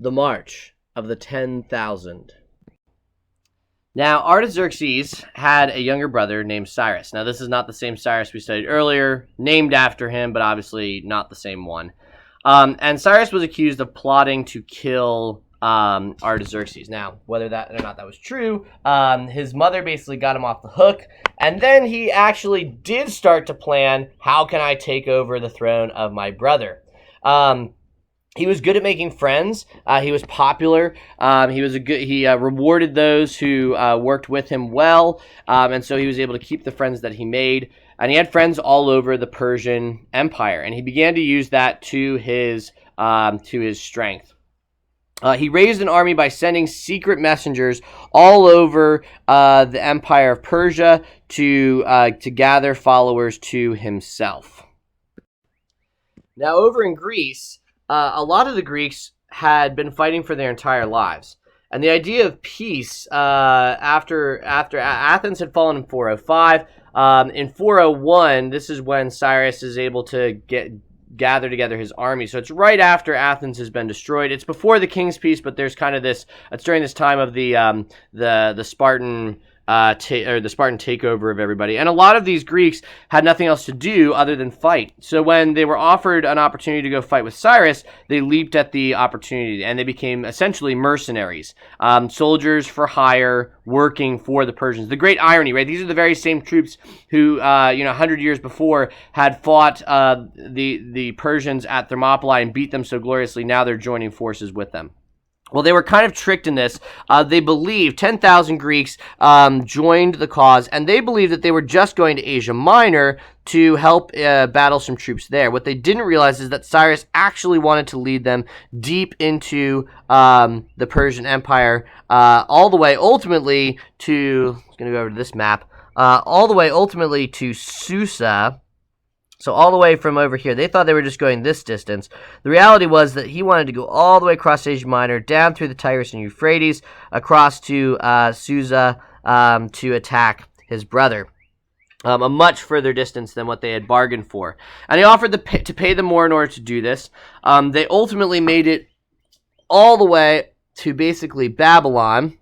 the March of the 10,000. Now, Artaxerxes had a younger brother named Cyrus. Now, this is not the same Cyrus we studied earlier, named after him, but obviously not the same one. And Cyrus was accused of plotting to kill Artaxerxes. Now, whether that or not that was true, his mother basically got him off the hook, and then he actually did start to plan, how can I take over the throne of my brother? He was good at making friends. He was popular. He rewarded those who worked with him well, and so he was able to keep the friends that he made. And he had friends all over the Persian Empire, and he began to use that to his strength. He raised an army by sending secret messengers all over the Empire of Persia to gather followers to himself. Now, over in Greece, a lot of the Greeks had been fighting for their entire lives. And the idea of peace, after Athens had fallen in 405, in 401, this is when Cyrus is able to gather together his army. So it's right after Athens has been destroyed. It's before the King's Peace, but there's kind of this. It's during this time of the Spartan. The Spartan takeover of everybody. And a lot of these Greeks had nothing else to do other than fight. So when they were offered an opportunity to go fight with Cyrus, they leaped at the opportunity, and they became essentially mercenaries, soldiers for hire, working for the Persians. The great irony, right? These are the very same troops who, 100 years before had fought the Persians at Thermopylae and beat them so gloriously. Now they're joining forces with them. Well, they were kind of tricked in this. They believed 10,000 Greeks joined the cause, and they believed that they were just going to Asia Minor to help battle some troops there. What they didn't realize is that Cyrus actually wanted to lead them deep into the Persian Empire, all the way ultimately to, I'm going to go over to this map, all the way ultimately to Susa. So all the way from over here, they thought they were just going this distance. The reality was that he wanted to go all the way across Asia Minor, down through the Tigris and Euphrates, across to Susa to attack his brother. A much further distance than what they had bargained for. And he offered to pay them more in order to do this. They ultimately made it all the way to basically Babylon,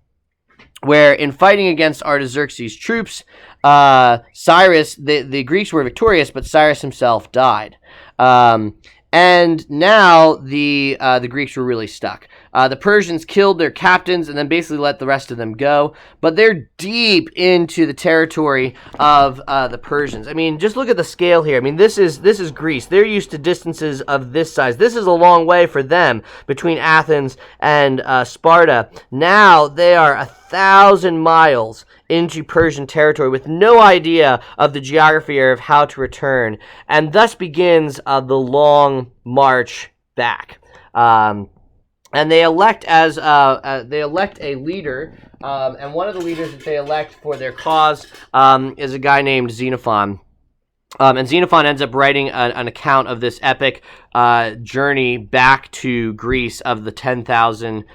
where in fighting against Artaxerxes' troops, Cyrus, the Greeks were victorious, but Cyrus himself died. And now the Greeks were really stuck. The Persians killed their captains and then basically let the rest of them go. But they're deep into the territory of the Persians. I mean, just look at the scale here. I mean, this is Greece. They're used to distances of this size. This is a long way for them between Athens and Sparta. Now they are 1,000 miles into Persian territory with no idea of the geography or of how to return, and thus begins the long march back. And they elect a leader, and one of the leaders that they elect for their cause is a guy named Xenophon. And Xenophon ends up writing an account of this epic journey back to Greece of the 10,000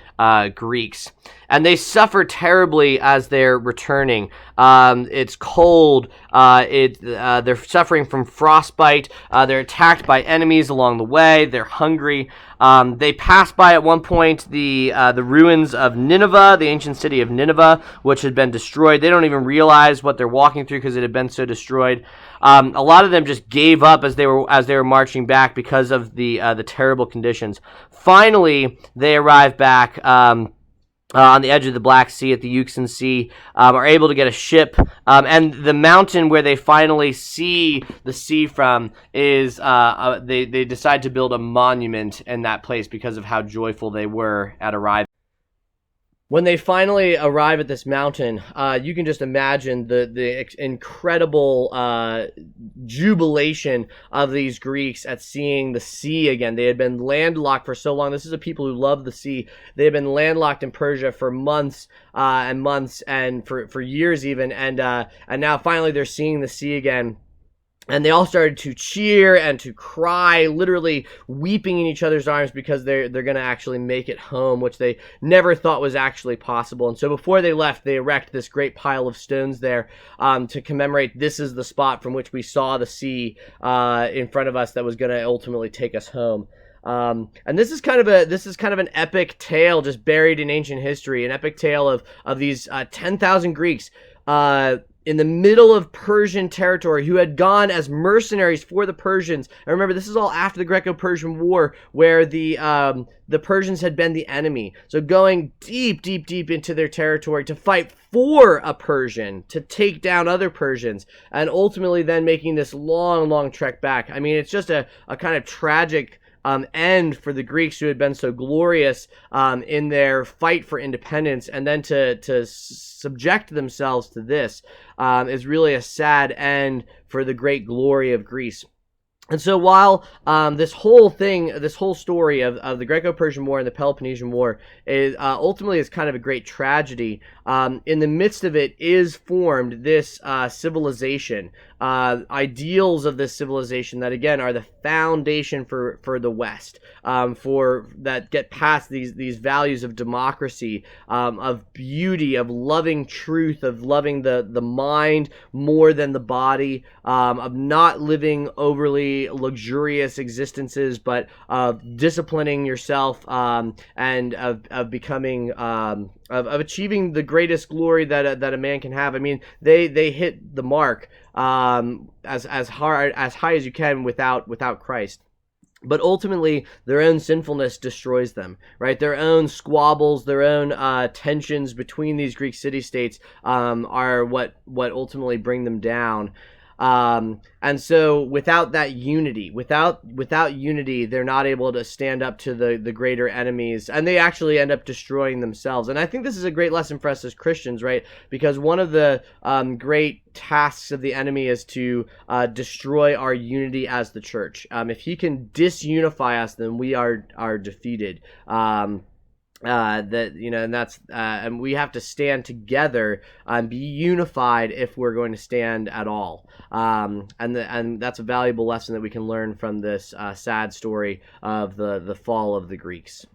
Greeks. And they suffer terribly as they're returning. It's cold. They're suffering from frostbite. They're attacked by enemies along the way. They're hungry. They pass by at one point the ruins of Nineveh, the ancient city of Nineveh, which had been destroyed. They don't even realize what they're walking through because it had been so destroyed. A lot of them just gave up as they were marching back because of the terrible conditions. Finally, they arrive back on the edge of the Black Sea at the Euxine Sea, are able to get a ship, and the mountain where they finally see the sea from is they decide to build a monument in that place because of how joyful they were at arriving. When they finally arrive at this mountain, you can just imagine the incredible jubilation of these Greeks at seeing the sea again. They had been landlocked for so long. This is a people who love the sea. They had been landlocked in Persia for months and months, and for years even, and now finally they're seeing the sea again. And they all started to cheer and to cry, literally weeping in each other's arms because they're going to actually make it home, which they never thought was actually possible. And so before they left, they erect this great pile of stones there to commemorate this is the spot from which we saw the sea in front of us that was going to ultimately take us home. And this is kind of an epic tale just buried in ancient history, an epic tale of these 10,000 Greeks in the middle of Persian territory who had gone as mercenaries for the Persians. And remember, this is all after the Greco-Persian War, where the Persians had been the enemy. So going deep, deep, deep into their territory to fight for a Persian, to take down other Persians, and ultimately then making this long, long trek back. I mean, it's just a kind of tragic end for the Greeks who had been so glorious in their fight for independence, and then to subject themselves to this is really a sad end for the great glory of Greece. And so while this whole story of the Greco-Persian War and the Peloponnesian War is ultimately is kind of a great tragedy, in the midst of it is formed this civilization, ideals of this civilization that again are the foundation for the West, for that get past these values of democracy, of beauty, of loving truth, of loving the mind more than the body, of not living overly luxurious existences, but of disciplining yourself, and of becoming of achieving the greatest glory that a man can have. I mean, they hit the mark as high as you can without Christ. But ultimately, their own sinfulness destroys them, right? Their own squabbles, their own tensions between these Greek city-states are what ultimately bring them down. And so without that unity, without unity, they're not able to stand up to the greater enemies, and they actually end up destroying themselves. And I think this is a great lesson for us as Christians, right? Because one of the great tasks of the enemy is to destroy our unity as the church. If he can disunify us, then we are defeated. And we have to stand together and be unified if we're going to stand at all. And that's a valuable lesson that we can learn from this sad story of the fall of the Greeks.